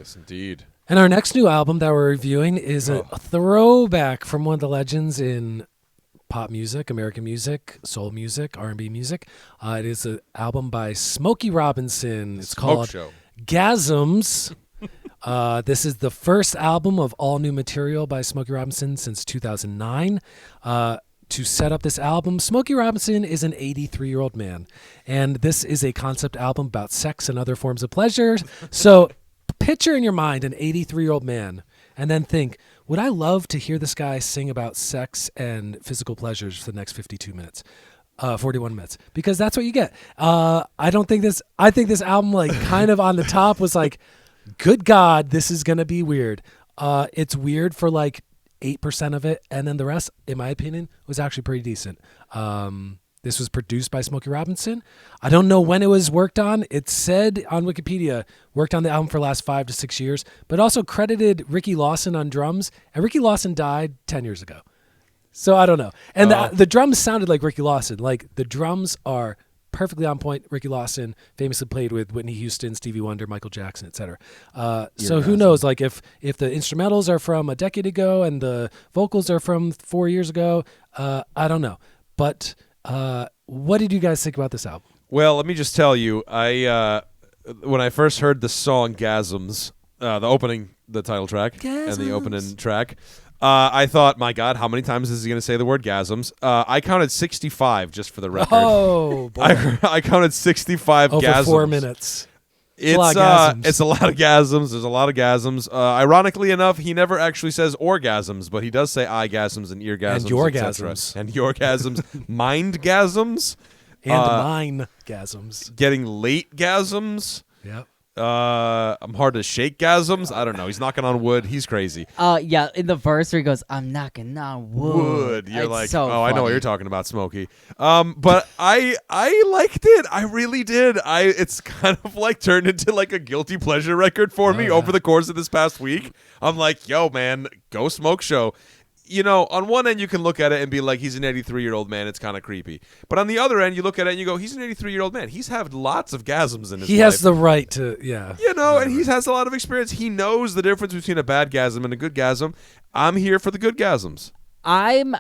Yes, indeed. And our next new album that we're reviewing is a throwback from one of the legends in pop music, American music, soul music, R&B music. It is an album by Smokey Robinson. It's called GASMS. This is the first album of all new material by Smokey Robinson since 2009. To set up this album, Smokey Robinson is an 83-year-old man, and this is a concept album about sex and other forms of pleasure. So picture in your mind an 83-year-old man, and then think, would I love to hear this guy sing about sex and physical pleasures for the next 52 minutes? 41 minutes, because that's what you get. I think this album, like, kind of on the top was like, good God, this is going to be weird. It's weird for like 8% of it, and then the rest, in my opinion, was actually pretty decent. This was produced by Smokey Robinson. I don't know when it was worked on. It said on Wikipedia, worked on the album for the last 5 to 6 years, but also credited Ricky Lawson on drums, and Ricky Lawson died 10 years ago. So I don't know. And the drums sounded like Ricky Lawson. Like, the drums are perfectly on point. Ricky Lawson famously played with Whitney Houston, Stevie Wonder, Michael Jackson, etc. So who knows? Like, if the instrumentals are from a decade ago and the vocals are from 4 years ago, I don't know. But what did you guys think about this album? Well, let me just tell you, when I first heard the song "GASMS," the title track, GASMS. And the opening track, I thought, my God, how many times is he going to say the word "gasms"? I counted 65 just for the record. Oh, boy. I counted 65 Over gasms. 4 minutes. It's a lot of gasms. There's a lot of gasms. Ironically enough, he never actually says orgasms, but he does say eye-gasms and ear-gasms, and your-gasms. And your-gasms. Mind-gasms. And mine-gasms. Getting late-gasms. Yep. I'm hard to shake gasms. I don't know. He's knocking on wood. He's crazy. Yeah, in the verse where he goes, "I'm knocking on wood." You're it's like, so I know what funny. you're talking about, Smokey. But I liked it. I really did. It's kind of like turned into like a guilty pleasure record for me over the course of this past week. I'm like, yo, man, go Smoke Show. You know, on one end, you can look at it and be like, he's an 83-year-old man. It's kind of creepy. But on the other end, you look at it and you go, he's an 83-year-old man. He's had lots of gasms in his life. He has the right to, yeah. You know, and he has a lot of experience. He knows the difference between a bad gasm and a good gasm. I'm here for the good gasms. I'm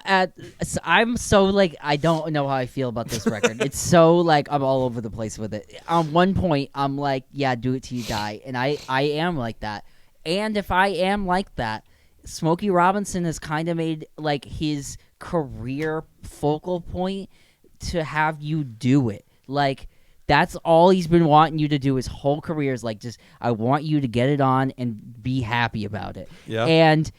so like, I don't know how I feel about this record. It's so like, I'm all over the place with it. On one point, I'm like, yeah, do it till you die. And I am like that. And if I am like that, Smokey Robinson has kind of made like his career focal point to have you do it. Like, that's all he's been wanting you to do his whole career is like, just, I want you to get it on and be happy about it. Yeah. And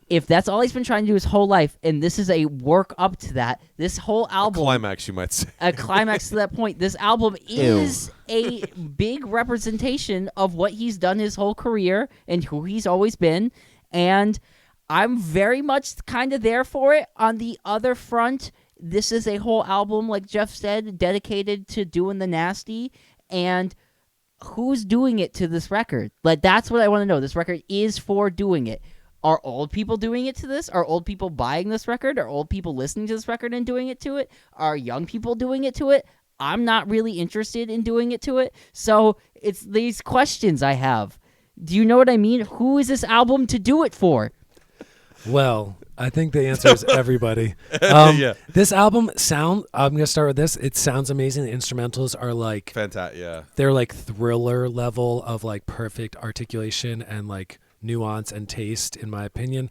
if that's all he's been trying to do his whole life, and this is a work up to that, this whole album... A climax, you might say. A climax to that point. This album is a big representation of what he's done his whole career and who he's always been. And I'm very much kind of there for it. On the other front, this is a whole album, like Jeff said, dedicated to doing the nasty. And who's doing it to this record? Like, that's what I want to know. This record is for doing it. Are old people doing it to this? Are old people buying this record? Are old people listening to this record and doing it to it? Are young people doing it to it? I'm not really interested in doing it to it. So it's these questions I have. Do you know what I mean? Who is this album to do it for? Well, I think the answer is everybody. Yeah. This album I'm going to start with this. It sounds amazing. The instrumentals are like... Fantastic, yeah. They're like thriller level of like perfect articulation and like nuance and taste, in my opinion.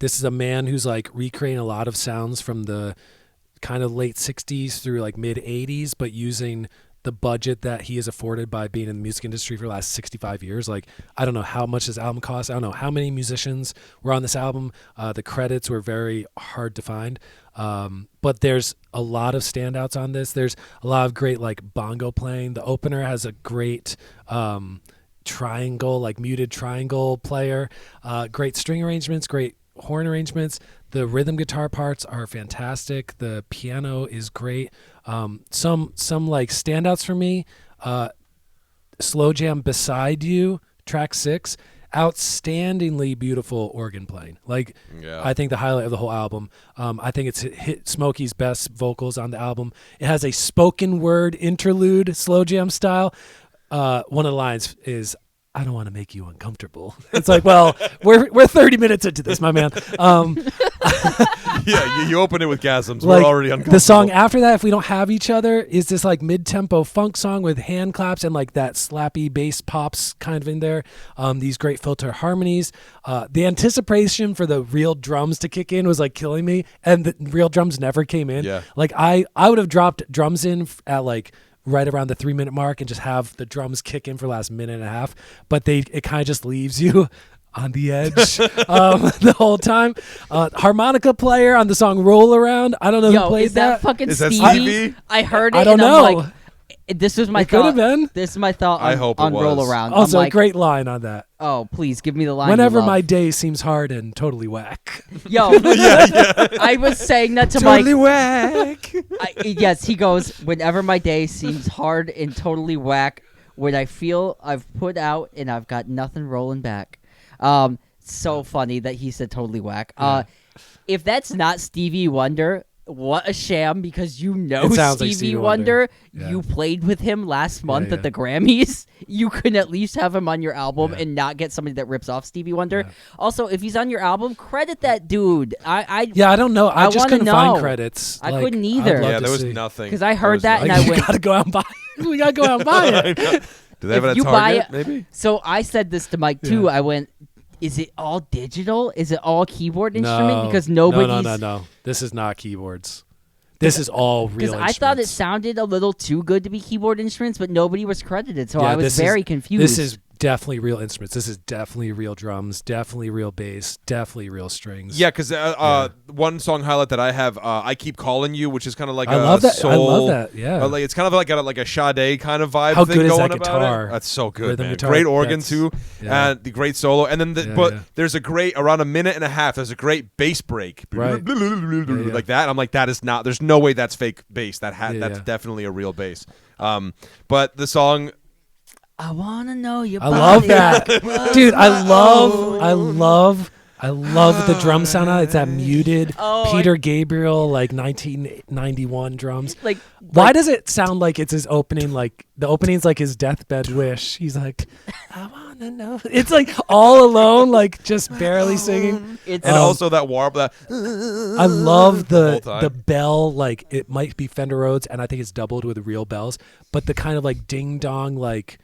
This is a man who's like recreating a lot of sounds from the kind of late 60s through like mid 80s, but using the budget that he is afforded by being in the music industry for the last 65 years. Like, I don't know how much this album cost. I don't know how many musicians were on this album. The credits were very hard to find. But there's a lot of standouts on this. There's a lot of great like bongo playing. The opener has a great triangle, like muted triangle player. Great string arrangements, great horn arrangements. The rhythm guitar parts are fantastic. The piano is great. Some like standouts for me. Slow Jam Beside You, track 6. Outstandingly beautiful organ playing. Like, yeah. I think the highlight of the whole album. I think it's hit Smokey's best vocals on the album. It has a spoken word interlude, slow jam style. One of the lines is, I don't want to make you uncomfortable. It's like, well, we're 30 minutes into this, my man. Yeah, you open it with GASMS. Like, We're already uncomfortable. the song after that, If We Don't Have Each Other, is this like mid-tempo funk song with hand claps and like that slappy bass pops kind of in there. These great filter harmonies. The anticipation for the real drums to kick in was like killing me, and the real drums never came in. Yeah. Like I would have dropped drums in at like right around the 3-minute mark and just have the drums kick in for the last minute and a half, but it kind of just leaves you on the edge the whole time. Harmonica player on the song Roll Around. I don't know who played is that fucking Is that Stevie? Stevie? I heard it. I don't and know. I'm like, this was my It could thought. have been. This is my thought on, I hope it on Roll was. Around. Also, I'm a like, great line on that. oh, please give me the line. Whenever you love. my day seems hard and totally whack. Yo, I was saying that to Totally Mike. whack. Yes, he goes, whenever my day seems hard and totally whack, when I feel I've put out and I've got nothing rolling back. So funny that he said totally whack. If that's not Stevie Wonder, what a sham, because you know It sounds Stevie, like Stevie Wonder. Wonder. You played with him last month yeah. at the Grammys. You can at least have him on your album Yeah. and not get somebody that rips off Stevie Wonder. Yeah. Also, if he's on your album, credit that dude. I don't know. I just wanna couldn't know. find credits. I Like, couldn't I'd either. love Yeah, to there was see. nothing. 'Cause I heard There was that and Like, I you went- gotta go out and buy it. We gotta go out and buy it. Do they have If it at you buy Target? it- Maybe. So I said this to Mike too. Yeah. I went, is it all digital? Is it all keyboard instrument? Because nobody's. No. This is not keyboards. This is all real Because I thought it instruments. sounded a little too good to be keyboard instruments, but nobody was credited, so Yeah, I was this is- very confused. This is definitely real instruments. This is definitely real drums, definitely real bass, definitely real strings. Yeah, because one song highlight that I have, I Keep Calling You, which is kind of like I a love that. soul. I love that. Yeah. Like it's kind of like a Sade kind of vibe How thing good is going that about guitar? it. That's so good, Rhythm man. guitar, Great organ that's- too, yeah. and the great solo. And then, Yeah. there's a great around a minute and a half. There's a great bass break, Right. like that. I'm like, that is not. There's no way that's fake bass. That's Yeah. definitely a real bass. But the song. I wanna know your I body. love that, dude. I love the drum sound on it. It's that muted Oh, Peter Gabriel, like 1991 drums. Like, Why does it sound like it's his opening? Like the opening's like his deathbed wish. He's like, I wanna know. It's like all alone, like just barely singing. It's And also that warble, that I love the whole time. the bell. Like it might be Fender Rhodes, and I think it's doubled with real bells. But the kind of like ding dong like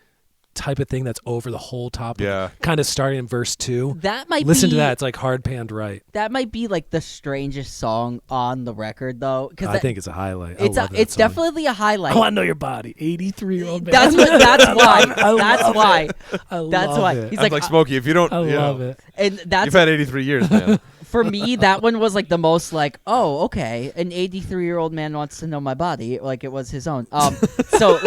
type of thing that's over the whole top. Yeah. Kind of starting in verse 2. that might Listen be, to that. It's like hard panned right. That might be like the strangest song on the record, though. Because I think it's a highlight. I it's love that it's song. definitely a highlight. I want to know your body. 83-year-old man. That's what. That's why. I That's love why. it. I That's love why. it. He's I'm like, like Smokey. If you don't, I you know, love it. and that's You've had 83 years, man. for me. That one was like the most like, oh, okay, an 83-year-old man wants to know my body, like it was his own. So.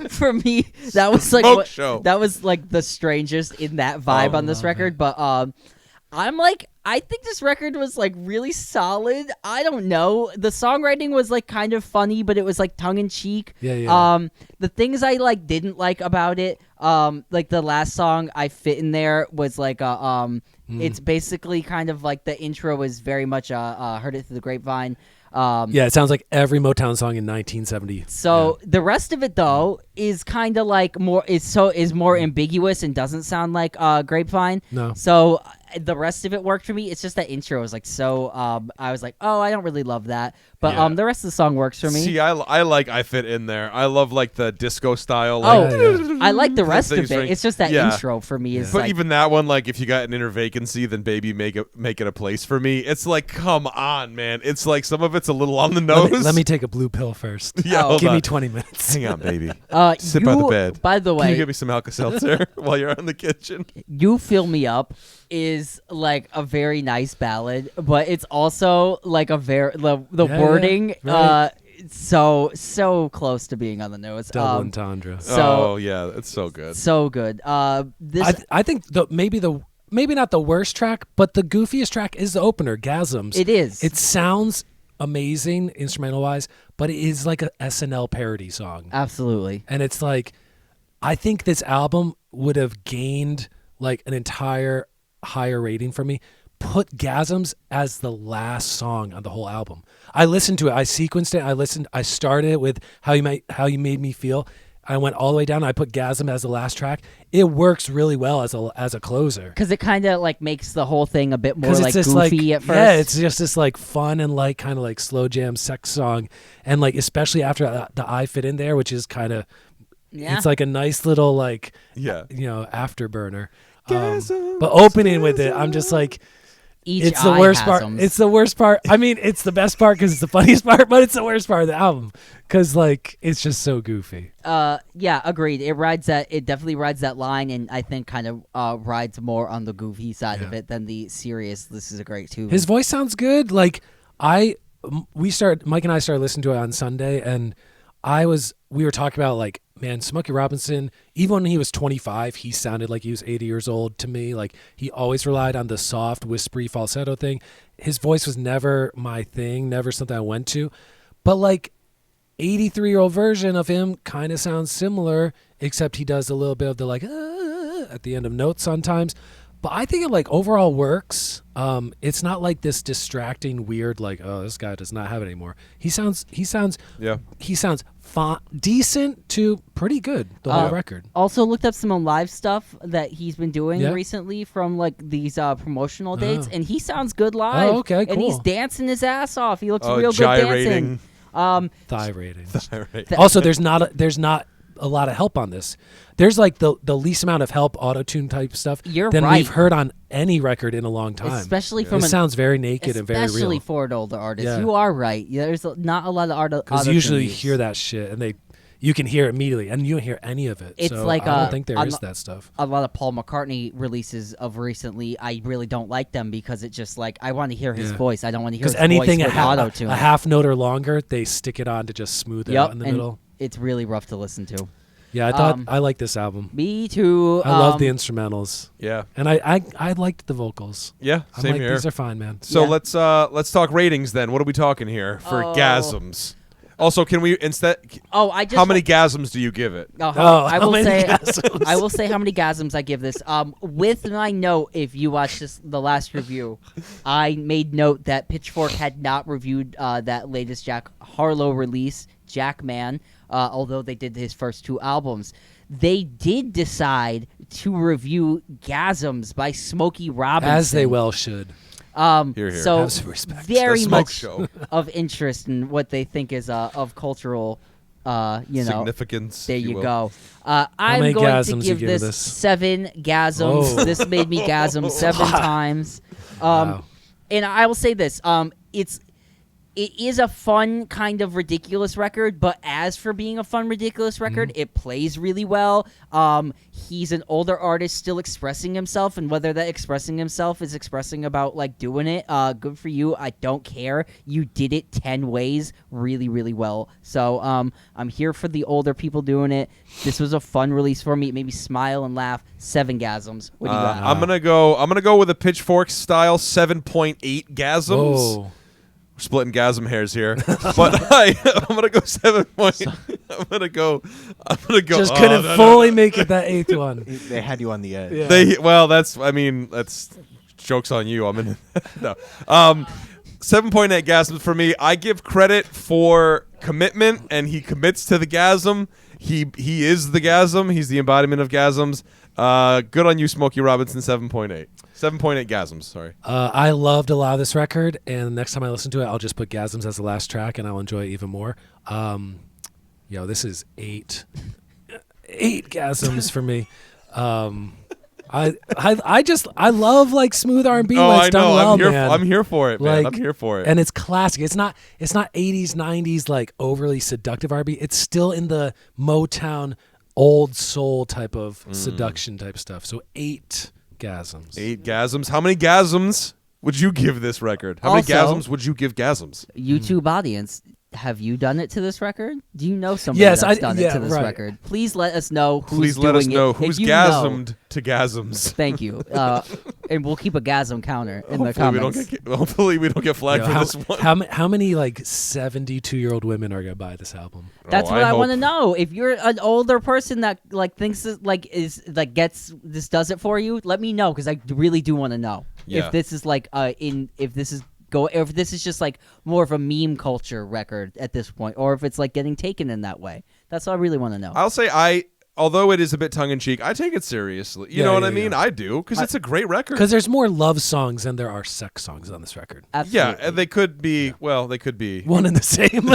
For me, that was like Smoke show. that was like the strangest in that vibe on this love record. But I'm like, I think this record was like really solid. I don't know. The songwriting was like kind of funny, but it was like tongue in cheek. Yeah. The things I like didn't like about it, like the last song I fit in there was like it's basically kind of like the intro is very much heard it through the grapevine. Yeah, it sounds like every Motown song in 1970. So the rest of it though is kind of like is more ambiguous and doesn't sound like grapevine. No. So the rest of it worked for me. It's just that intro was like so. I was like, oh, I don't really love that, but Yeah. the rest of the song works for me. See, I like I fit in there. I love like the disco style. Oh, Like, I like the rest of things it. ring- It's just that Yeah. intro for me is But like, even that one, like if you got an inner vacancy, then baby make it a place for me. It's like, come on, man. It's like some of it's a little on the nose. Let me take a blue pill first. Yeah, hold Give on. me 20 minutes. Hang on, baby. Sit you, by the bed. By the Can you way, give me some Alka-Seltzer while you're in the kitchen? You Fill Me Up is like a very nice ballad, but it's also like a very the Yeah, wording right. it's so close to being on the nose. Double entendre. So oh yeah, it's so good. so good. This I think maybe not the worst track, but the goofiest track is the opener, GASMS. it is. It sounds amazing instrumental wise, but it is like a SNL parody song. Absolutely. And it's like, I think this album would have gained like an entire higher rating from me. Put GASMS as the last song on the whole album. I listened to it. I sequenced it. I started it with How You Made Me Feel. I went all the way down. I put GASM as the last track. It works really well as a closer. Because it kind of like makes the whole thing a bit more It's like just goofy at first. Yeah, it's just this like fun and like kind of like slow jam sex song, and like especially after the I fit in there, which is kind of it's like a nice little like afterburner. But opening with it, I'm just like. It's the worst part. It's the worst part. I mean, it's the best part because it's the funniest part, but it's the worst part of the album because like it's just so goofy. Yeah, agreed. It definitely rides that line, and I think kind of rides more on the goofy side of it than the serious. This is a great tune. His voice sounds good. Like Mike and I started listening to it on Sunday, and we were talking about like, man, Smokey Robinson, even when he was 25, he sounded like he was 80 years old to me. Like he always relied on the soft, whispery falsetto thing. His voice was never my thing, never something I went to. But like 83-year-old version of him kind of sounds similar, except he does a little bit of the like at the end of notes sometimes. But I think it like overall works. It's not like this distracting, weird, like, oh, this guy does not have it anymore. He sounds decent to pretty good, the whole record. Also looked up some live stuff that he's been doing recently from like these promotional dates, and he sounds good live. Oh, okay, cool. And he's dancing his ass off. He looks real gyrating. good dancing. Thigh rating. Right. Also, there's not a lot of help on this. There's like the least amount of help auto-tune type stuff than we've heard on any record in a long time. Especially it sounds very naked and very real. Especially for an older artist. Yeah. You are right. There's not a lot of auto-tune. Because usually you hear that shit and you can hear it immediately, and you don't hear any of it. It's so like I don't think there is that stuff. A lot of Paul McCartney releases of recently, I really don't like them because it's just like I want to hear his voice. I don't want to hear his anything voice with auto-tune. A half note or longer, they stick it on to just smooth it out in the middle. It's really rough to listen to. Yeah, I thought I liked this album. Me too. I love the instrumentals. Yeah, and I liked the vocals. Yeah, same here. These are fine, man. So let's talk ratings then. What are we talking here for GASMS? Also, can we instead? How many GASMs do you give it? I will say how many GASMs I give this. With my note, if you watch the last review, I made note that Pitchfork had not reviewed that latest Jack Harlow release, Jackman. Although they did his first two albums, they did decide to review GASMS by Smokey Robinson. As they well should. Here. So very much show. of interest in what they think is of cultural significance. There you go. I'm going to give this 7 GASMs. Oh. This made me GASM 7 times. Wow. And I will say this. It is a fun, kind of ridiculous record, but as for being a fun, ridiculous record, it plays really well. He's an older artist still expressing himself, and whether that expressing himself is expressing about, like, doing it, good for you. I don't care. You did it 10 ways really, really well. So I'm here for the older people doing it. This was a fun release for me. It made me smile and laugh. 7 GASMs. What do you got? I'm gonna go with a Pitchfork style 7.8 GASMs. Oh. Splitting GASM hairs here, but I'm gonna go 7 point. I'm gonna go. Just couldn't fully make it that 8th one. They had you on the edge. Yeah. That's jokes on you. I'm in. No. 7.8 GASMs for me. I give credit for commitment, and he commits to the GASM. He is the GASM. He's the embodiment of GASMs. Good on you, Smokey Robinson. 7.8. 7.8 GASMs, sorry. I loved a lot of this record, and next time I listen to it, I'll just put GASMs as the last track, and I'll enjoy it even more. This is 8 GASMs for me. I love like smooth R&B when it's done well, man. I'm here for it, man. Like, I'm here for it. And it's classic. It's not 80s, 90s like overly seductive R&B. It's still in the Motown old soul type of seduction type stuff. So 8 GASMs. 8 GASMs. How many GASMs would you give this record? How many GASMs would you give GASMs? YouTube audience, have you done it to and who do you know somebody that's done it to this record? Please let us know who's doing it. Please let us know who's GASM'd to GASMs. Thank you. And we'll keep a GASM counter in the comments. Hopefully we don't get flagged for this one. How many like 72-year-old women are going to buy this album? That's what I want to know. If you're an older person that like thinks this, gets this does it for you, let me know because I really do want to know if this is like if this is just like more of a meme culture record at this point, or if it's like getting taken in that way. That's all I really want to know. I'll say although it is a bit tongue-in-cheek, I take it seriously. You know what I mean? I do, because it's a great record. Because there's more love songs than there are sex songs on this record. Absolutely. Yeah, and they could be, they could be. One and the same.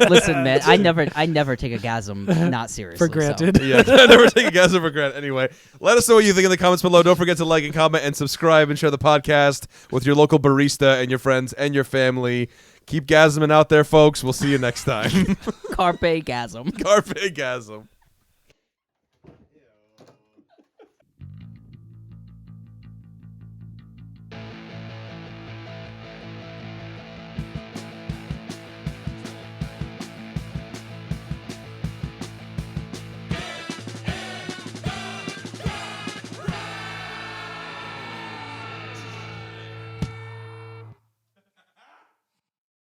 Listen, man, I never take a GASM not seriously. For granted. Yeah, never take a guess for granted. Anyway, let us know what you think in the comments below. Don't forget to like and comment and subscribe and share the podcast with your local barista and your friends and your family. Keep gasming out there, folks. We'll see you next time. Carpe GASM. Carpe gasm.